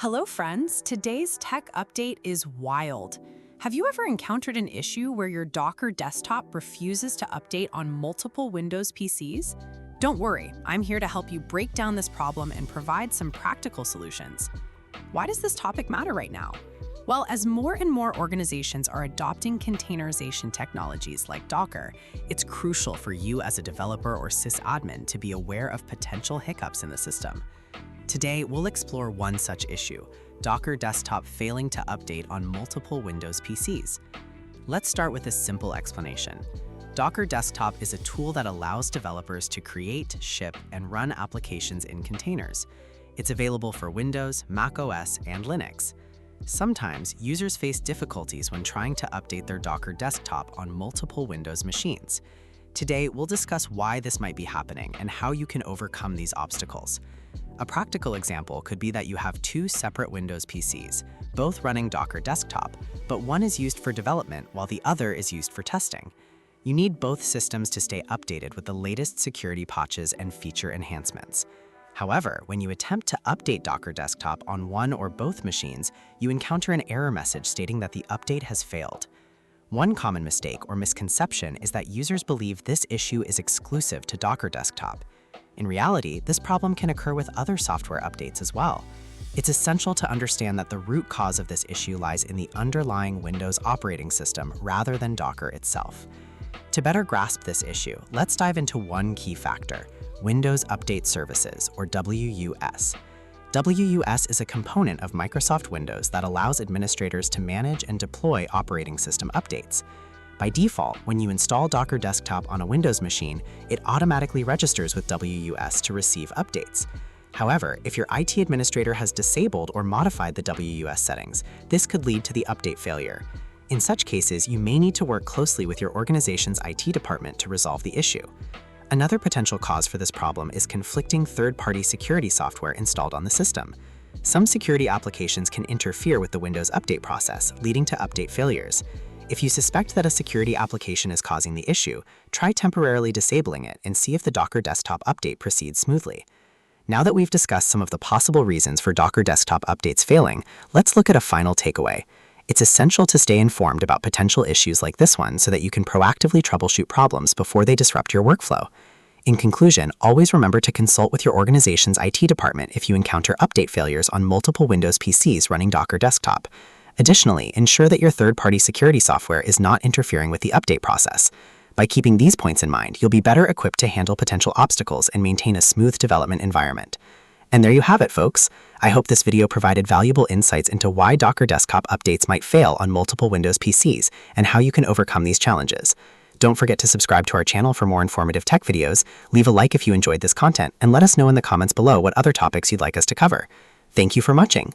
Hello, friends. Today's tech update is wild. Have you ever encountered an issue where your Docker desktop refuses to update on multiple Windows PCs? Don't worry, I'm here to help you break down this problem and provide some practical solutions. Why does this topic matter right now? Well, as more and more organizations are adopting containerization technologies like Docker, it's crucial for you as a developer or sysadmin to be aware of potential hiccups in the system. Today, we'll explore one such issue, Docker Desktop failing to update on multiple Windows PCs. Let's start with a simple explanation. Docker Desktop is a tool that allows developers to create, ship, and run applications in containers. It's available for Windows, Mac OS, and Linux. Sometimes, users face difficulties when trying to update their Docker Desktop on multiple Windows machines. Today, we'll discuss why this might be happening and how you can overcome these obstacles. A practical example could be that you have two separate Windows PCs, both running Docker Desktop, but one is used for development while the other is used for testing. You need both systems to stay updated with the latest security patches and feature enhancements. However, when you attempt to update Docker Desktop on one or both machines, you encounter an error message stating that the update has failed. One common mistake or misconception is that users believe this issue is exclusive to Docker Desktop. In reality, this problem can occur with other software updates as well. It's essential to understand that the root cause of this issue lies in the underlying Windows operating system rather than Docker itself. To better grasp this issue, let's dive into one key factor, Windows Update Services, or WUS. WUS is a component of Microsoft Windows that allows administrators to manage and deploy operating system updates. By default, when you install Docker Desktop on a Windows machine, it automatically registers with WUS to receive updates. However, if your IT administrator has disabled or modified the WUS settings, this could lead to the update failure. In such cases, you may need to work closely with your organization's IT department to resolve the issue. Another potential cause for this problem is conflicting third-party security software installed on the system. Some security applications can interfere with the Windows update process, leading to update failures. If you suspect that a security application is causing the issue, try temporarily disabling it and see if the Docker Desktop update proceeds smoothly. Now that we've discussed some of the possible reasons for Docker Desktop updates failing, let's look at a final takeaway. It's essential to stay informed about potential issues like this one so that you can proactively troubleshoot problems before they disrupt your workflow. In conclusion, always remember to consult with your organization's IT department if you encounter update failures on multiple Windows PCs running Docker Desktop. Additionally, ensure that your third-party security software is not interfering with the update process. By keeping these points in mind, you'll be better equipped to handle potential obstacles and maintain a smooth development environment. And there you have it, folks. I hope this video provided valuable insights into why Docker Desktop updates might fail on multiple Windows PCs and how you can overcome these challenges. Don't forget to subscribe to our channel for more informative tech videos, leave a like if you enjoyed this content, and let us know in the comments below what other topics you'd like us to cover. Thank you for watching.